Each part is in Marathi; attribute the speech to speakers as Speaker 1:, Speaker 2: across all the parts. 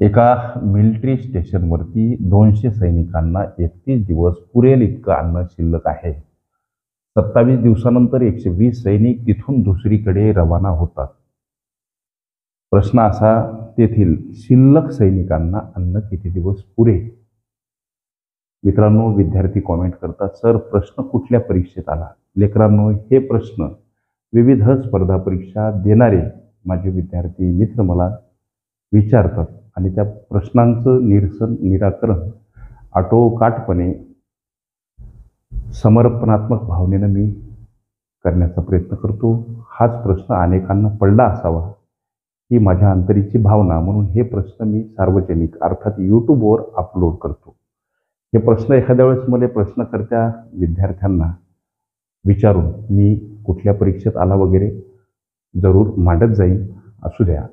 Speaker 1: एका मिलिटरी स्टेशनवरती 200 सैनिकांना 31 दिवस पुरेल इतकं अन्न शिल्लक आहे. 27 दिवसानंतर 120 सैनिक तिथून दुसरीकडे रवाना होतात. प्रश्न असा, तेथील शिल्लक सैनिकांना अन्न किती दिवस पुरेल? मित्रांनो, विद्यार्थी कॉमेंट करतात, सर प्रश्न कुठल्या परीक्षेत आला? लेकरांनो, हे प्रश्न विविध स्पर्धा परीक्षा देणारे माझे विद्यार्थी मित्र मला विचारतात आणि त्या प्रश्नांचं निराकरण आटोकाटपणे समर्पणात्मक भावनेनं मी करण्याचा प्रयत्न करतो. हाच प्रश्न अनेकांना पडला असावा ही माझ्या अंतरीची भावना, म्हणून हे प्रश्न मी सार्वजनिक अर्थात यूट्यूबवर अपलोड करतो. हे प्रश्न एखाद्या वेळेस मला प्रश्नकर्त्या विद्यार्थ्यांना विचारून मी कुठल्या परीक्षेत आला वगैरे जरूर मांडत जाईन. असू द्या,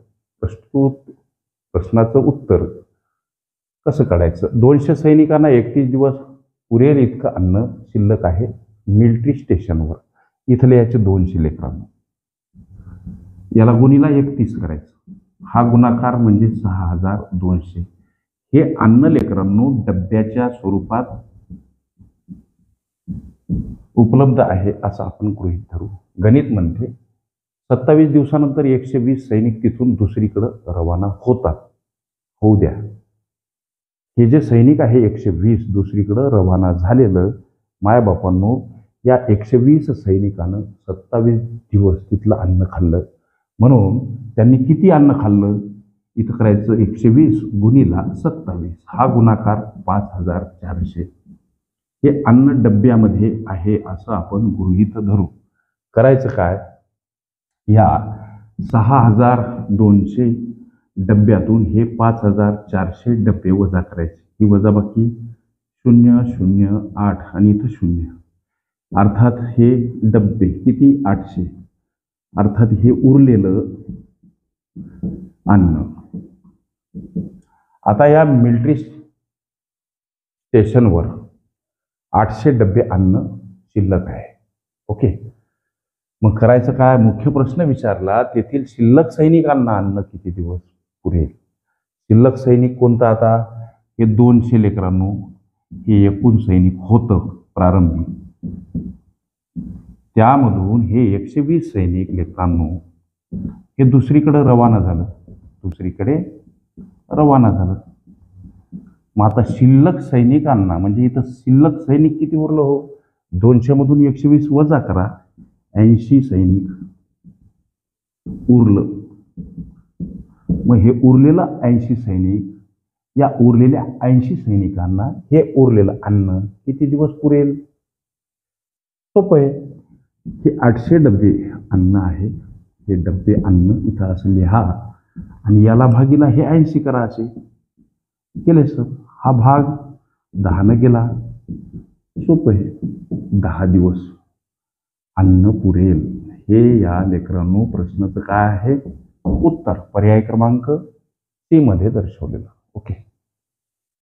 Speaker 1: प्रश्नाचं उत्तर कसं काढायचं? 200 सैनिकांना 31 दिवस पुरेल इतकं अन्न शिल्लक आहे मिलिटरी स्टेशनवर. इथले याचे 200 लेकरांना, याला गुणीला 31 करायचं. हा गुणाकार म्हणजे 6200. हे अन्न लेकरांनो डब्याच्या स्वरूपात उपलब्ध आहे असं आपण गृहीत धरू. गणित म्हणते 27 दिवसानंतर 120 सैनिक तिथून दुसरीकडे रवाना होतात. होऊ द्या. हे जे सैनिक आहे 120 दुसरीकडे रवाना झालेलं, मायबापांनो, या 120 सैनिकानं 27 दिवस तिथलं अन्न खाल्लं. म्हणून त्यांनी किती अन्न खाल्लं? इथं करायचं 120 गुणीला 27. हा गुणाकार 5400. हे अन्न डब्यामध्ये आहे असं आपण गृहीत धरू. करायचं काय? या 6200 डब्यातून हे 5400 डबे वजा करायचे. ही वजाबाकी 008 आणि इथं 0. अर्थात हे डब्बे किती? 800. अर्थात हे उरलेलं अन्न. आता या मिलिटरी स्टेशनवर 800 डबे अन्न शिल्लक आहे. ओके, मग करायचं काय? मुख्य प्रश्न विचारला, तेथील शिल्लक सैनिकांना अन्न किती दिवस पुरेल? शिल्लक सैनिक कोणतं? आता हे 200 लेकरांनो, हे एकूण सैनिक होतं प्रारंभी. त्यामधून हे 120 सैनिक लेकरांनो हे दुसरीकडे रवाना झालं. मग आता शिल्लक सैनिकांना म्हणजे इथं शिल्लक सैनिक किती उरलं हो? 200 मधून 120 वजा करा, 80 सैनिक उरलं. मग हे उरलेलं 80 सैनिक, या उरलेल्या 80 सैनिकांना हे उरलेलं अन्न किती दिवस पुरेल? सोपं आहे. हे 800 डबे अन्न आहे. हे डबे अन्न इथं असं लिहा आणि याला भागीला हे 80 करा. असे केले सर. हा भाग 10 गेला. सोपं आहे. 10 दिवस अन्न पुरेल. हे या लेकरांनो प्रश्नाचं काय आहे? उत्तर पर्याय क्रमांक C मध्ये दर्शवलेलं. ओके.